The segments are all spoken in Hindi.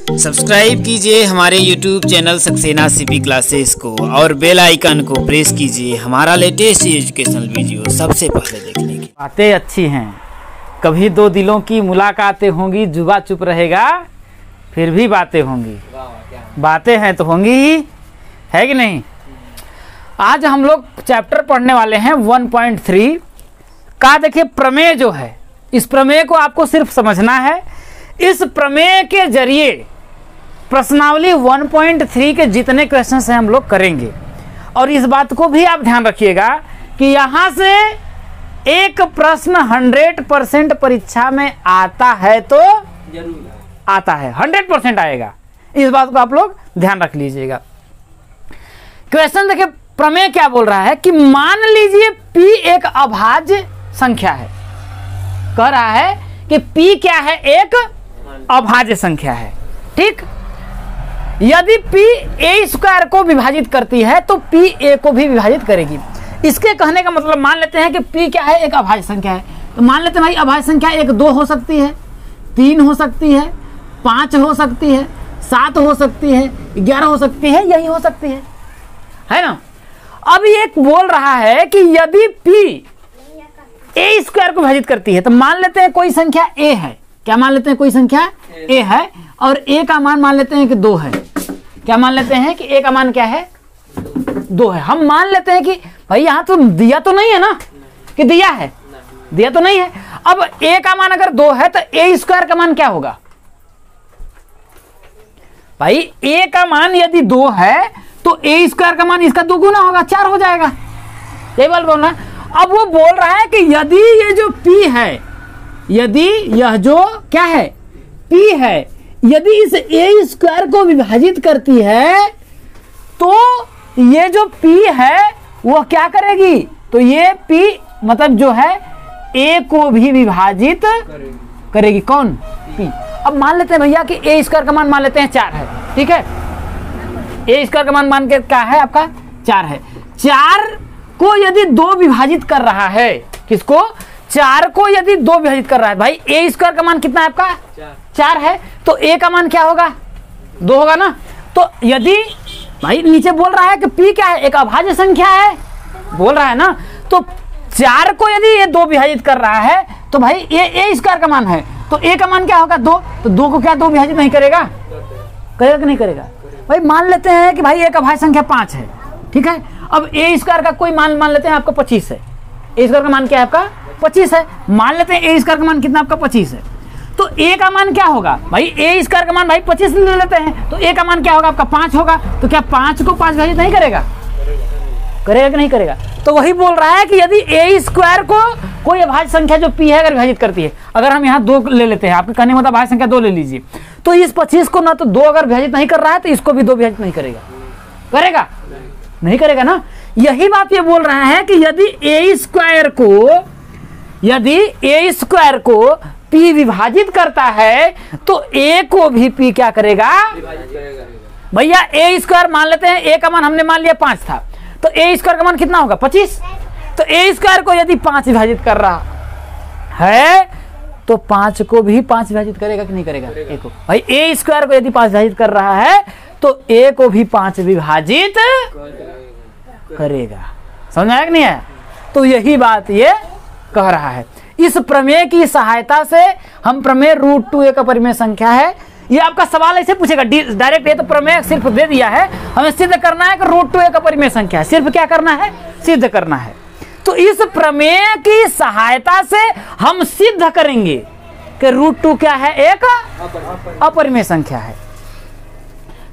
सब्सक्राइब कीजिए हमारे YouTube channel Saxena CP classes को और बेल आइकन को प्रेस कीजिए हमारा लेटेस्ट एजुकेशनल वीडियो सबसे पहले देखने की। बातें अच्छी हैं, कभी दो दिलों की मुलाकातें होंगी, जुबा चुप रहेगा फिर भी बातें होंगी। बातें हैं तो होंगी ही, है कि नहीं। आज हम लोग चैप्टर पढ़ने वाले हैं 1.3 का। देखिए प्रमेय जो है, इस प्रमेय को आपको सिर्फ समझना है। इस प्रमेय के जरिए प्रश्नावली 1.3 के जितने क्वेश्चन हैं हम लोग करेंगे। और इस बात को भी आप ध्यान रखिएगा कि यहाँ से एक प्रश्न 100% परीक्षा में आता है तो जरूर आता है, 100% आएगा। इस बात को आप लोग ध्यान रख लीजिएगा। क्वेश्चन देखिए, प्रमेय क्या बोल रहा है कि मान लीजिए P एक अभाज्य संख्या है। कह रहा है कि P क्या है, एक अभाज्य संख्या है। ठीक, यदि P a² को विभाजित करती है तो P a को भी विभाजित करेगी। इसके कहने का मतलब, मान लेते हैं कि P क्या है, एक अभाज्य संख्या है। तो मान लेते हैं भाई अभाज्य संख्या 1 2 हो सकती है, 3 हो सकती है, 5 हो सकती है, 7 हो सकती है, 11 हो सकती है, यही हो सकती है ना। अब ये बोल रहा है कि यदि P a² को विभाजित करती है तो मान लेते हैं कोई संख्या a है। क्या मान लेते हैं, कोई संख्या a है और a का मान मान लेते हैं कि 2 है। क्या मान लेते हैं कि a का मान क्या है, 2 है। हम मान लेते हैं कि भाई यहाँ तो दिया तो नहीं है ना, कि दिया है, दिया तो नहीं है। अब a का मान अगर 2 है तो a² का मान क्या होगा भाई। a का मान यदि 2 है तो a² का मान इसका 2 गुना होगा, 4 हो जाएगा। यही बात बोलना। अब वो बोल रहा है कि यदि ये जो P है, यदि यह जो क्या है P है, यदि इस a² को विभाजित करती है तो ये जो P है वो क्या करेगी, तो ये P मतलब जो है a को भी विभाजित करेगी। कौन, P। अब मान लेते हैं भैया कि a² का मान मान लेते हैं 4 है। ठीक है, a² का मान के क्या है आपका 4 है। 4 को यदि 2 विभाजित कर रहा है, किसको, 4 को यदि 2 विभाजित कर रहा है भाई, a² का मान कितना है आपका 4 है, तो a का मान क्या होगा 2 होगा ना। तो यदि भाई नीचे बोल रहा है कि P क्या है, एक अभाज्य संख्या है बोल रहा है ना, तो 4 को यदि ये 2 विभाजित कर रहा है तो भाई ये a² का मान है, तो a का मान क्या होगा 2, तो 2 को क्या 2 विभाजित नहीं करेगा, करेगा कि नहीं करेगा भाई। मान लेते हैं कि भाई एक अभाज्य संख्या 5 है। ठीक है, अब a² का कोई मान मान लेते हैं आपका 25 है। a² का मान क्या है आपका 25 है। मान लेते हैं a² का मान कितना आपका 25 है, तो a का मान क्या होगा भाई, a² का मान भाई 25 ले लेते हैं, तो a का मान क्या होगा आपका 5 होगा। तो क्या 5 को 5 विभाजित नहीं करेगा, करेगा कि नहीं करेगा। तो वही बोल रहा है कि यदि a² को कोई अभाज्य संख्या जो P है अगर विभाजित करती है, अगर हम यहाँ 2 ले लेते हैं, आपके कहने में अभाज्य संख्या 2 ले लीजिए, तो इस 25 को ना तो 2 अगर विभाजित नहीं कर रहा है तो इसको भी 2 विभाजित नहीं करेगा, करेगा नहीं करेगा ना। यही बात ये बोल रहा है कि यदि a² को P विभाजित करता है तो a को भी P क्या करेगा भैया। a² मान लेते हैं, a का मान हमने मान लिया 5 था, तो a² का मान कितना होगा 25। तो a² को यदि 5 विभाजित कर रहा है तो 5 को भी 5 विभाजित करेगा कि नहीं करेगा, a को भाई। a² को यदि 5 विभाजित कर रहा है तो a को भी 5 विभाजित करेगा। समझ आया कि नहीं आया। तो यही बात ये कह रहा है। इस प्रमेय की सहायता से हम प्रमेय √2 एक अपरिमेय संख्या है, ये आपका सवाल ऐसे पूछेगा डायरेक्ट। ये तो प्रमेय सिर्फ दे दिया है, हमें सिद्ध करना है कि √2 एक अपरिमेय संख्या है। सिर्फ क्या करना है, सिद्ध करना है। तो इस प्रमेय की सहायता से हम सिद्ध करेंगे कि √2 क्या है, एक अपरिमेय संख्या है।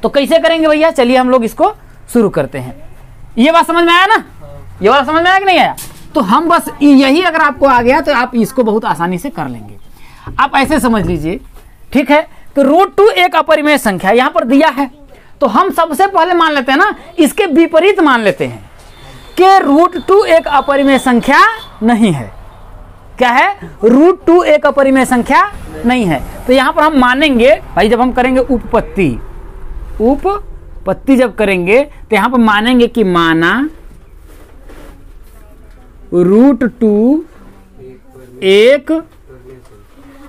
तो कैसे करेंगे भैया, चलिए हम लोग इसको शुरू करते हैं। ये बात समझ में आया ना, ये बात समझ में आया कि नहीं आया। तो हम बस यही अगर आपको आ गया तो आप इसको बहुत आसानी से कर लेंगे। आप ऐसे समझ लीजिए, ठीक है। तो √2 एक अपरिमेय संख्या यहाँ पर दिया है, तो हम सबसे पहले मान लेते हैं ना, इसके विपरीत मान लेते हैं कि √2 एक अपरिमेय संख्या नहीं है। क्या है, √2 एक अपरिमेय संख्या नहीं है। तो यहाँ पर हम मानेंगे भाई, जब हम करेंगे उपपत्ति जब करेंगे तो यहाँ पर मानेंगे कि माना √2 एक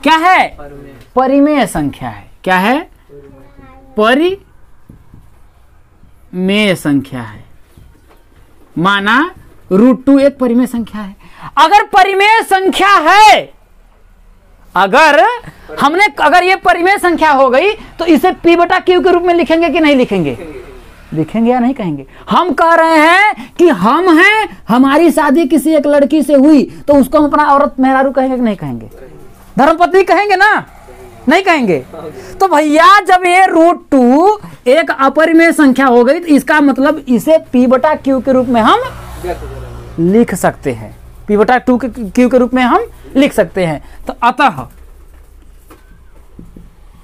क्या है, परिमेय संख्या है। क्या है, परिमेय संख्या है। माना √2 एक परिमेय संख्या है। अगर परिमेय संख्या है, अगर ये परिमेय संख्या हो गई तो इसे P बटा Q के रूप में लिखेंगे कि नहीं लिखेंगे? लिखेंगे या नहीं कहेंगे? हम कह रहे हैं कि हम हैं, हमारी शादी किसी एक लड़की से हुई तो उसको हम अपना औरत मेहरारू कहेंगे कि नहीं कहेंगे? धर्मपत्नी कहेंगे ना? नहीं कहेंगे? तो भैया जब ये √2 एक अपरिमेय संख्या हो गई तो इसका मतलब इसे P बटा Q के रूप में हम लिख सकते हैं। P बटा Q के रूप में हम लिख सकते हैं। तो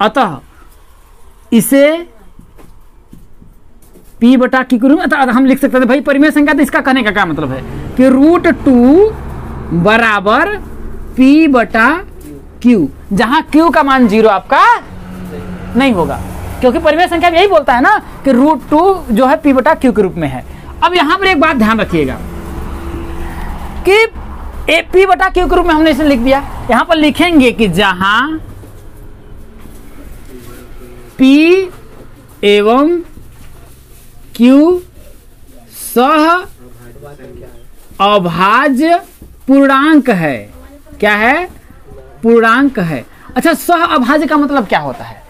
अतः इसे P बटा Q के रूप में हम लिख सकते हैं। भाई परिमेय संख्या, तो इसका कहने का क्या मतलब है कि √2 बराबर P बटा Q, जहां Q का मान 0 आपका नहीं होगा, क्योंकि परिमेय संख्या यही बोलता है ना कि √2 जो है P बटा Q के रूप में है। अब यहां पर एक बात ध्यान रखिएगा कि P बटा Q के रूप में हमने इसे लिख दिया। यहां पर लिखेंगे कि जहां P एवं Q सह अभाज्य पूर्णांक है। क्या है? पूर्णांक है। अच्छा, सह अभाज्य का मतलब क्या होता है?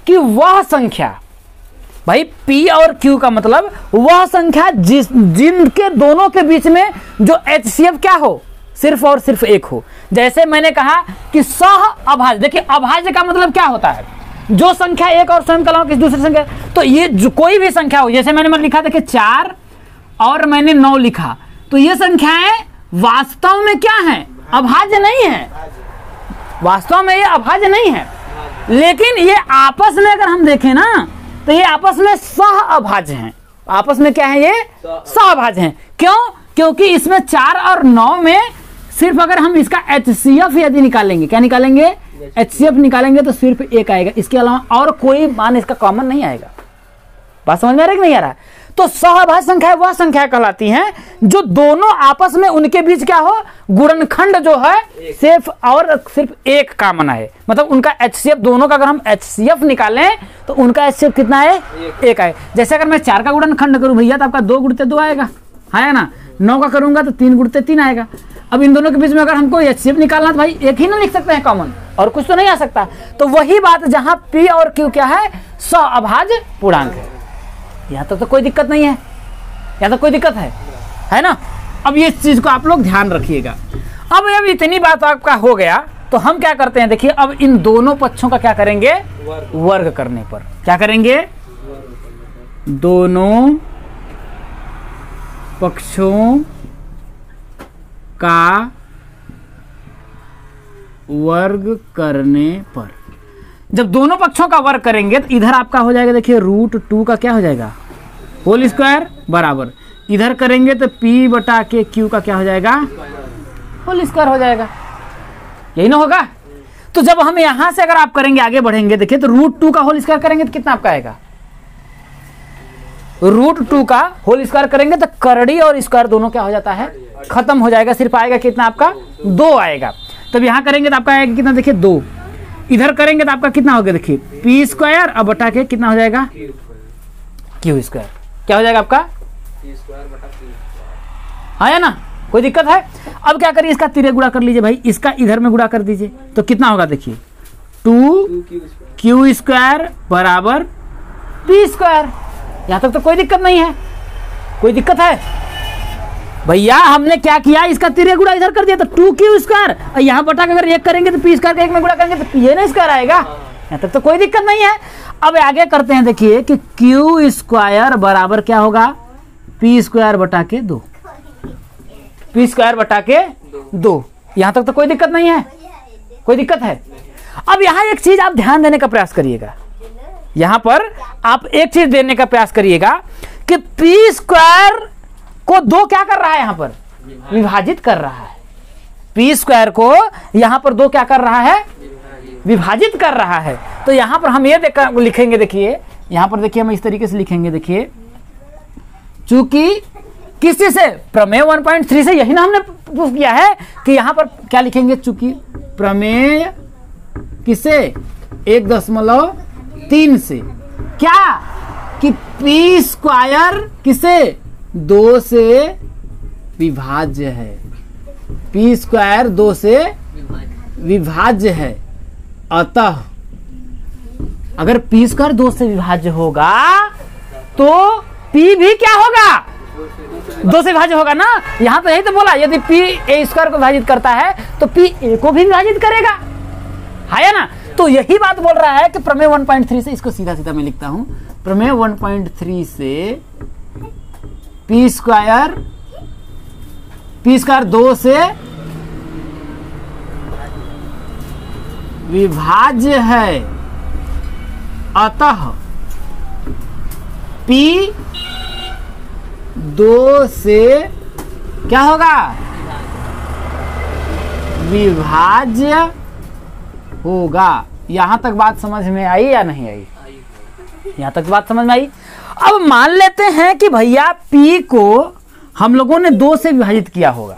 कि वह संख्या, भाई P और Q का मतलब वह संख्या जिनके दोनों के बीच में जो HCF क्या हो, सिर्फ और सिर्फ एक हो। जैसे मैंने कहा कि सह अभाज्य, देखिए अभाज्य का मतलब क्या होता है? जो संख्या एक और स्वयं कलाओं की दूसरी संख्या, तो ये जो कोई भी संख्या हो, जैसे मैंने लिखा देखिए 4 और मैंने 9 लिखा, तो ये संख्याएं वास्तव में क्या है? अभाज्य नहीं है। वास्तव में ये अभाज्य नहीं है, लेकिन ये आपस में अगर हम देखें ना तो ये आपस में सह अभाज्य हैं। आपस में क्या है? ये सह अभाज्य हैं। क्यों? क्योंकि इसमें 4 और 9 में सिर्फ अगर हम इसका HCF यदि निकालेंगे, क्या निकालेंगे? HCF निकालेंगे तो सिर्फ एक आएगा, इसके अलावा और कोई मान इसका कॉमन नहीं आएगा। बात समझ में आ रहा है कि नहीं आ रहा है? तो सहअभाज्य संख्या वह संख्या कहलाती हैं जो दोनों आपस में उनके बीच क्या हो, गुणनखंड जो है सिर्फ एक कॉमन है। मतलब उनका HCF दोनों का अगर हम HCF निकालें तो उनका HCF कितना है? एक आए। जैसे अगर मैं 4 का गुणनखंड करूं भैया तो आपका 2 गुणते 2 आएगा, है ना। 9 का करूंगा तो 3 गुणते 3 आएगा। अब इन दोनों के बीच में अगर हमको HCF निकालना तो भाई एक ही ना लिख सकते हैं कॉमन, और कुछ तो नहीं आ सकता। तो वही बात जहां P और Q क्या है? सहअभाज्य पूर्णांक है। यहाँ तो कोई दिक्कत नहीं है, यहाँ तो कोई दिक्कत है ना। अब ये चीज को आप लोग ध्यान रखिएगा। अब इतनी बात आपका हो गया तो हम क्या करते हैं, देखिए अब इन दोनों पक्षों का क्या करेंगे? वर्ग करने पर क्या करेंगे? दोनों पक्षों का वर्ग करने पर, जब दोनों पक्षों का वर्ग करेंगे तो इधर आपका हो जाएगा, देखिए √2 का क्या हो जाएगा? होल स्क्वायर बराबर, इधर करेंगे तो P बटा के Q का क्या हो जाएगा? होल स्क्वायर हो जाएगा। यही ना होगा? तो जब हम यहां से अगर आप करेंगे, आगे बढ़ेंगे, देखिए तो √2 का होल स्क्वायर करेंगे तो कितना आपका आएगा? √2 का होल स्क्वायर करेंगे तो करड़ी और स्क्वायर दोनों क्या हो जाता है? खत्म हो जाएगा। सिर्फ आएगा कितना आपका? 2 आएगा। तब यहां करेंगे तो आपका आएगा कितना? देखिए 2। इधर करेंगे तो आपका कितना होगा? देखिए P स्क्वायर अब बटा के कितना हो जाएगा? Q square. क्या हो जाएगा आपका? है ना? कोई दिक्कत है? अब क्या करिए, इसका तिरे गुणा कर लीजिए भाई, इसका इधर में गुणा कर दीजिए तो कितना होगा? देखिए 2Q स्क्वायर बराबर P स्क्वायर। यहां तक तो कोई दिक्कत नहीं है। कोई दिक्कत है भैया? हमने क्या किया, इसका तिरे गुणा इधर कर दिया तो 2Q स्क्वायर, और यहाँ बटा अगर 1 करेंगे तो P स्क्वायर का 1 में गुणा करेंगे तो ये ना स्क्वायर आएगा। यहाँ तक तो कोई दिक्कत नहीं है। अब आगे करते हैं, देखिए कि Q स्क्वायर बराबर क्या होगा? P स्क्वायर बटा के 2। P स्क्वायर बटा के 2। यहाँ तक तो कोई दिक्कत नहीं है। कोई दिक्कत है? अब यहाँ एक चीज आप ध्यान देने का प्रयास करिएगा। यहाँ पर आप एक चीज देने का प्रयास करिएगा कि P स्क्वायर को 2 क्या कर रहा है? यहाँ पर विभाजित कर रहा है। P स्क्वायर को यहाँ पर 2 क्या कर रहा है? विभाजित कर रहा है। तो यहाँ पर हम ये लिखेंगे, देखिए यहाँ पर देखिए हम इस तरीके से लिखेंगे, देखिए चूंकि किसी से प्रमेय 1.3 से यही ना हमने प्रूफ किया है कि यहाँ पर क्या लिखेंगे? चूंकि प्रमेय किसे 1.3 से क्या कि पी स्क्वायर किसे 2 से विभाज्य है, पी स्क्वायर 2 से विभाज्य है। अतः अगर पी स्क्वायर 2 से विभाज्य होगा तो पी भी क्या होगा, 2 से विभाज्य होगा ना। यहां तो यही तो बोला, यदि पी ए स्क्वायर को विभाजित करता है तो पी ए को भी विभाजित करेगा, है ना। तो यही बात बोल रहा है कि प्रमेय 1.3 से, इसको सीधा सीधा मैं लिखता हूं, प्रमेय 1.3 से पी स्क्वायर 2 से विभाज्य है। अतः P 2 से क्या होगा, विभाज्य होगा। यहां तक बात समझ में आई या नहीं आई? यहां तक बात समझ में आई। अब मान लेते हैं कि भैया P को हम लोगों ने 2 से विभाजित किया होगा।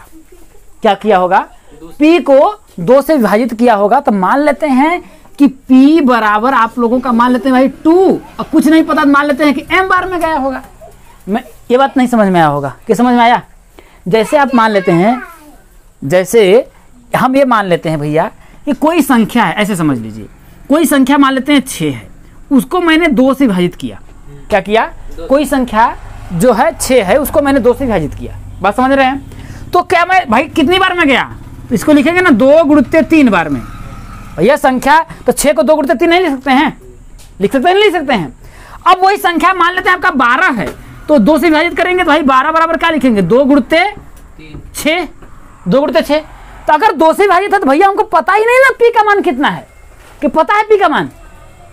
क्या किया होगा, P को 2 से विभाजित किया होगा। तो मान लेते हैं कि P बराबर आप लोगों का मान लेते हैं भाई 2, और कुछ नहीं पता मान लेते हैं कि m बार में गया होगा। मैं ये बात नहीं समझ में आया होगा कि समझ में आया? जैसे आप मान लेते हैं, जैसे हम ये मान लेते हैं भैया कि कोई संख्या है, ऐसे समझ लीजिए कोई संख्या मान लेते हैं 6 है, उसको मैंने 2 से विभाजित किया। क्या किया, कोई संख्या जो है 6 है उसको मैंने 2 से विभाजित किया। बात समझ रहे हैं? तो क्या मैं भाई कितनी बार में गया, इसको लिखेंगे ना 2 गुणित 3 बार में। भैया संख्या तो 6 को 2 गुणित 3 नहीं लिख सकते हैं, लिख सकते हैं, नहीं लिख सकते हैं। अब वही संख्या मान लेते हैं आपका 12 है, तो 2 से विभाजित करेंगे तो भाई 12 बराबर क्या लिखेंगे, 2 गुणित 6, 2 गुणित 6। तो अगर 2 से विभाजित है तो भैया हमको पता ही नहीं ना पी का मान कितना है, कि पता है पी का मान,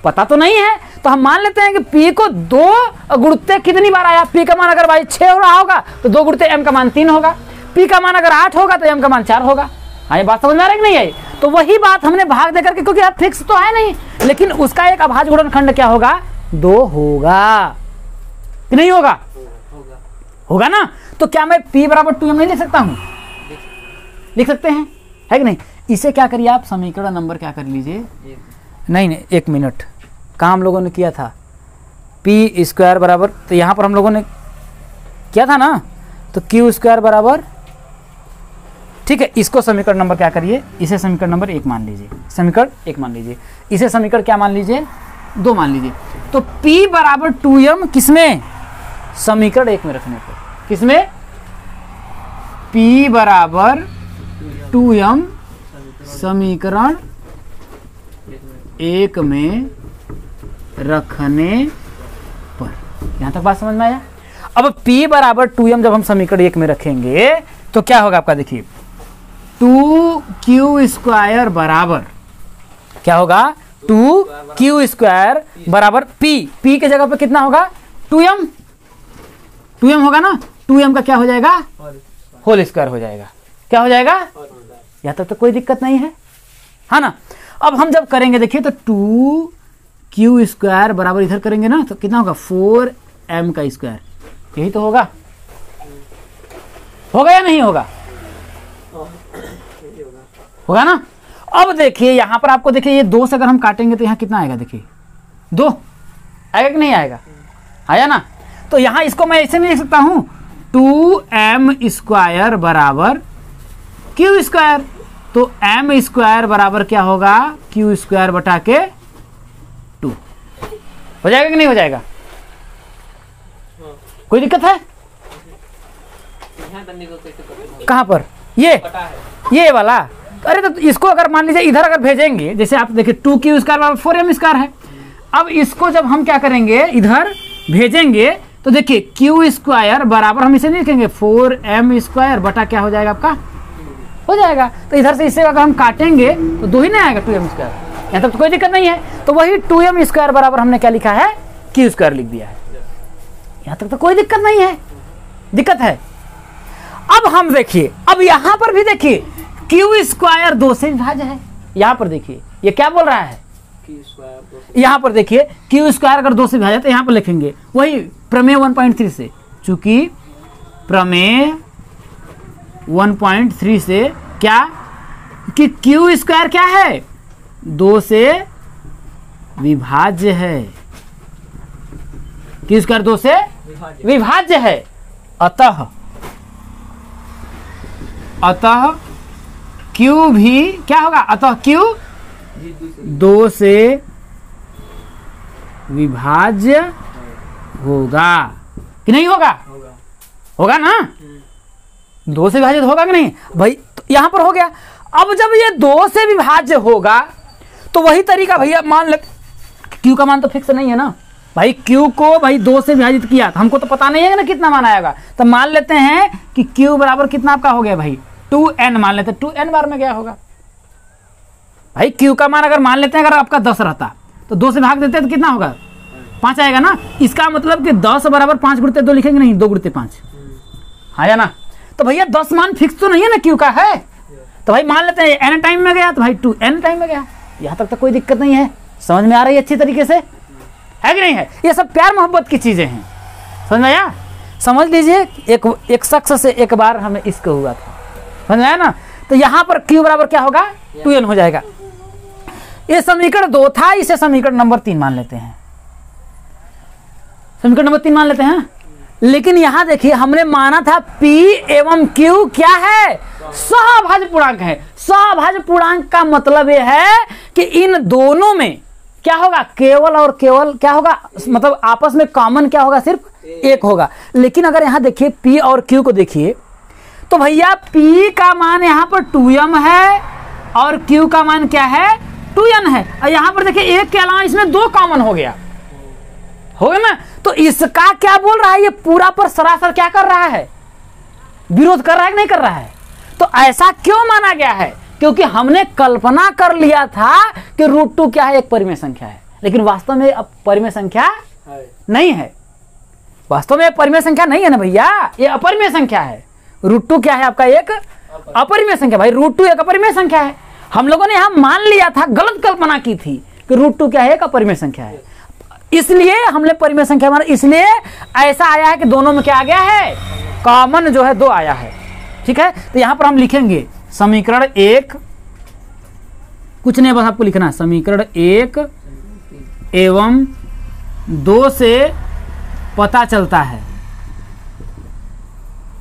पता तो नहीं है। तो हम मान लेते हैं कि पी को 2 गुणित कितनी बार आया, पी का मान अगर भाई 6 हो रहा होगा तो 2 गुणित m का मान 3 होगा, पी का मान अगर 8 होगा तो m का मान 4 होगा। हाँ, ये बात समझ में आ रही कि नहीं आई? तो वही बात हमने भाग देकर के, क्योंकि अब फिक्स तो है नहीं, लेकिन उसका एक अभाज्य गुणनखंड क्या होगा, 2 होगा कि नहीं होगा? होगा ना। तो क्या मैं p बराबर 2m नहीं लिख सकता हूं? लिख सकते हैं, है कि नहीं? इसे क्या करिए आप, समीकरण नंबर क्या कर लीजिए, नहीं 1 मिनट, कहाँ हम लोगों ने किया था, पी स्क्वायर बराबर, तो यहाँ पर हम लोगों ने किया था ना, तो क्यू स्क्वायर बराबर, ठीक है। इसको समीकरण नंबर क्या करिए, इसे समीकरण नंबर 1 मान लीजिए, समीकरण 1 मान लीजिए, इसे समीकरण क्या मान लीजिए, 2 मान लीजिए। तो P बराबर 2m किसमें, समीकरण 1 में रखने पर, किसमें, P बराबर 2m समीकरण 1 में रखने पर। यहां तक बात समझ में आया? अब P बराबर 2m जब हम समीकरण 1 में रखेंगे तो क्या होगा आपका, देखिए 2q स्क्वायर बराबर क्या होगा, 2q स्क्वायर बराबर P के जगह पे कितना होगा, 2m होगा ना, 2m का क्या हो जाएगा, होल स्क्वायर हो जाएगा। क्या हो जाएगा, यहाँ तक तो कोई दिक्कत नहीं है, है ना। अब हम जब करेंगे देखिए तो 2q स्क्वायर बराबर इधर करेंगे ना तो कितना होगा, 4m का स्क्वायर, यही तो होगा, होगा या नहीं होगा, होगा ना। अब देखिए यहां पर आपको देखिए ये 2 से अगर हम काटेंगे तो यहां कितना आएगा, देखिए 2 आएगा कि नहीं आएगा, आया ना। तो यहां इसको मैं ऐसे नहीं लिख सकता हूं, 2m स्क्वायर बराबर q स्क्वायर, तो m स्क्वायर बराबर क्या होगा, q स्क्वायर बटा के 2 हो जाएगा कि नहीं हो जाएगा, कोई दिक्कत है? कहां पर, ये वाला, अरे तो इसको अगर मान लीजिए इधर अगर भेजेंगे, जैसे आप देखिए 2q स्क्वायर बराबर 4m स्क्वायर है। अब इसको जब हम क्या करेंगे, इधर भेजेंगे तो देखिए q स्क्वायर बराबर हम इसे नहीं लिखेंगे, 4m स्क्वायर बटा क्या हो जाएगा आपका, हो जाएगा। तो इधर से इससे अगर हम काटेंगे तो 2 ही नहीं आएगा, 2m स्क्वायर, यहाँ तक तो कोई दिक्कत नहीं है। तो वही 2m स्क्वायर बराबर हमने क्या लिखा है, q स्क्वायर लिख दिया है, यहाँ तक तो कोई दिक्कत नहीं है, दिक्कत है। अब हम देखिए, अब यहां पर भी देखिए q स्क्वायर 2 से विभाज्य है, यहां पर देखिए ये क्या बोल रहा है, यहां पर देखिए q स्क्वायर अगर 2 से विभाज्य तो यहां पर लिखेंगे वही प्रमेय 1.3 से, चूंकि प्रमेय 1.3 से क्या कि q स्क्वायर क्या है, 2 से विभाज्य है, क्यू स्क्वायर 2 से विभाज्य है। अतः क्यू भी क्या होगा, अतः क्यू 2 से विभाज्य होगा कि नहीं होगा? होगा ना, 2 से विभाजित होगा कि नहीं भाई? तो यहां पर हो गया। अब जब ये 2 से विभाज्य होगा तो वही तरीका भैया, मान ले क्यू का मान तो फिक्स नहीं है ना भाई, क्यू को भाई 2 से विभाजित किया, हमको तो पता नहीं है ना कितना मान आएगा, तो मान लेते हैं कि क्यू बराबर कितना आपका हो गया भाई 2n, मान लेते हैं 2n बार में क्या होगा भाई? क्यू का मान अगर मान लेते हैं, अगर आपका 10 रहता तो 2 से भाग देते तो कितना होगा? 5 आएगा ना। इसका मतलब कि 10 बराबर 5 गुणित 2 लिखेंगे नहीं, 2 गुणित 5 आया ना। तो भैया 10 मान फिक्स तो नहीं है ना क्यू का है, तो भाई मान लेते हैं n टाइम में गया तो भाई 2n टाइम में गया। यहां तक तो कोई दिक्कत नहीं है, समझ में आ रही है अच्छी तरीके से, है कि नहीं है? ये सब प्यार मोहब्बत की चीजें हैं, समझ में आया? समझ लीजिए एक शख्स से एक बार हमें इश्क हुआ था, समझ में आया ना। तो यहां पर क्यू बराबर क्या होगा? 2n हो जाएगा। ये समीकरण 2 था, इसे समीकरण नंबर 3 मान लेते हैं, समीकरण नंबर 3 मान लेते हैं। लेकिन यहां देखिए हमने माना था P एवं Q क्या है? सहभाज्य पूर्णांक है। सहभाज्य पूर्णांक का मतलब यह है कि इन दोनों में क्या होगा? केवल और केवल क्या होगा, मतलब आपस में कॉमन क्या होगा? सिर्फ एक होगा। लेकिन अगर यहां देखिए P और Q को देखिए तो भैया P का मान यहां पर 2m है और Q का मान क्या है? 2n है। और यहां पर देखिए एक के अलावा इसमें 2 कॉमन हो गया ना। तो इसका क्या बोल रहा है? ये पूरा पर सरासर क्या कर रहा है? विरोध कर रहा है कि नहीं कर रहा है? तो ऐसा क्यों माना गया है? क्योंकि हमने कल्पना कर लिया था कि √2 क्या है? एक परिमेय संख्या है, लेकिन वास्तव में अब परिमेय संख्या नहीं है। वास्तव में परिमेय संख्या नहीं है ना भैया, ये अपरिमेय संख्या है। √2 क्या है आपका? एक अपरिमेय संख्या। भाई √2 एक अपरिमेय संख्या है। हम लोगों ने यहां मान लिया था, गलत कल्पना की थी कि √2 क्या है? एक अपरिमेय संख्या है, इसलिए हमने परिमेय संख्या माना। इसलिए ऐसा आया है कि दोनों में क्या आ गया है? कॉमन जो है 2 आया है, ठीक है। तो यहां पर हम लिखेंगे समीकरण 1, कुछ नहीं बस आपको लिखना है समीकरण 1 एवं 2 से पता चलता है,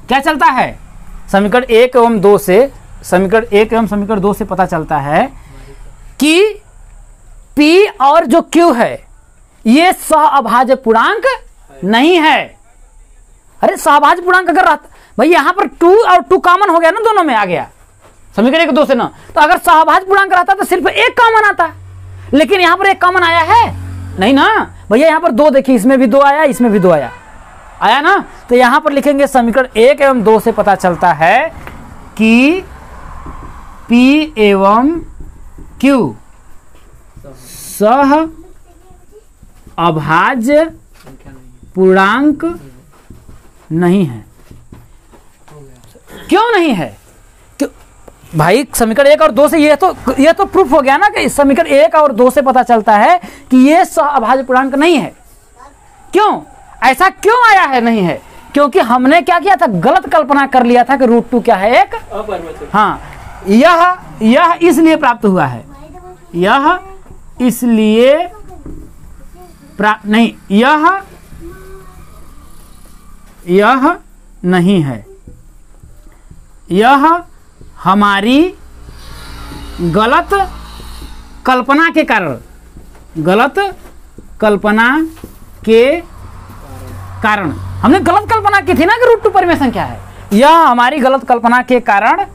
क्या चलता है? समीकरण 1 एवं 2 से, समीकरण 1 एवं समीकरण 2 से पता चलता है कि P और जो Q है ये सहअभाज्य पूर्णांक नहीं है। अरे सहअभाज्य पूर्णांक अगर रहता भाई, यहां पर 2 और 2 कॉमन हो गया ना, दोनों में आ गया समीकरण 1 2 से ना। तो अगर सहअभाज्य पूर्णांक रहता तो सिर्फ एक कॉमन आता, लेकिन यहां पर एक कॉमन आया है नहीं ना भैया। यहां पर 2 देखिए, इसमें भी 2 आया, इसमें भी 2 आया ना। तो यहां पर लिखेंगे समीकरण 1 एवं 2 से पता चलता है कि P एवं Q सह अभाज्य पूर्णांक नहीं है। क्यों नहीं है? क्यों भाई? समीकरण 1 और 2 से ये तो प्रूफ हो गया ना कि समीकरण 1 और 2 से पता चलता है कि ये सहअभाज्य पूर्णांक नहीं है। क्यों ऐसा क्यों आया है? नहीं है क्योंकि हमने क्या किया था? गलत कल्पना कर लिया था कि √2 क्या है? एक हाँ, यह इसलिए प्राप्त हुआ है, यह इसलिए नहीं, यह नहीं है, यह हमारी गलत कल्पना के कारण, गलत कल्पना के कारण हमने गलत कल्पना की थी ना कि √2 परिमेय संख्या है। यह हमारी गलत कल्पना के कारण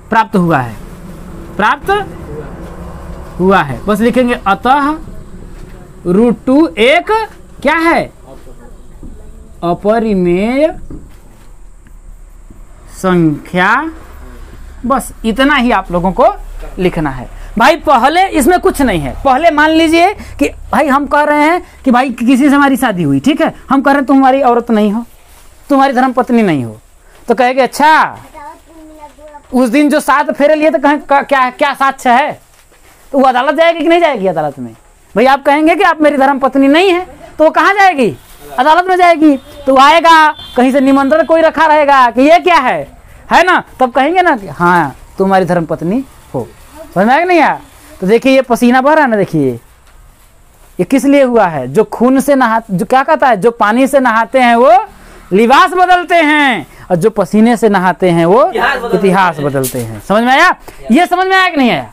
प्राप्त हुआ है, प्राप्त हुआ है। बस लिखेंगे अतः √2 एक क्या है? अपरिमेय संख्या। बस इतना ही आप लोगों को लिखना है भाई। पहले इसमें कुछ नहीं है। पहले मान लीजिए कि भाई हम कह रहे हैं कि भाई किसी से हमारी शादी हुई, ठीक है, हम कह रहे हैं तुम्हारी औरत नहीं हो, तुम्हारी धर्मपत्नी नहीं हो, तो कहेंगे अच्छा उस दिन जो 7 फेरे लिए तो कहें क्या साक्ष्य है? तो वो अदालत जाएगी कि नहीं जाएगी? अदालत में भाई आप कहेंगे कि आप मेरी धर्मपत्नी नहीं है, तो वो कहाँ जाएगी? अदालत में जाएगी। तो आएगा कहीं से निमंत्रण कोई रखा रहेगा कि ये क्या है ना, तब कहेंगे ना कि हाँ तुम्हारी धर्मपत्नी हो। समझ में आया नहीं आया? तो देखिए ये पसीना बह रहा है ना, देखिए ये किस लिए हुआ है? जो खून से नहा, जो क्या कहता है, जो पानी से नहाते हैं वो लिबास बदलते हैं, और जो पसीने से नहाते हैं वो इतिहास बदलते हैं। समझ में आया? ये समझ में आया कि नहीं आया?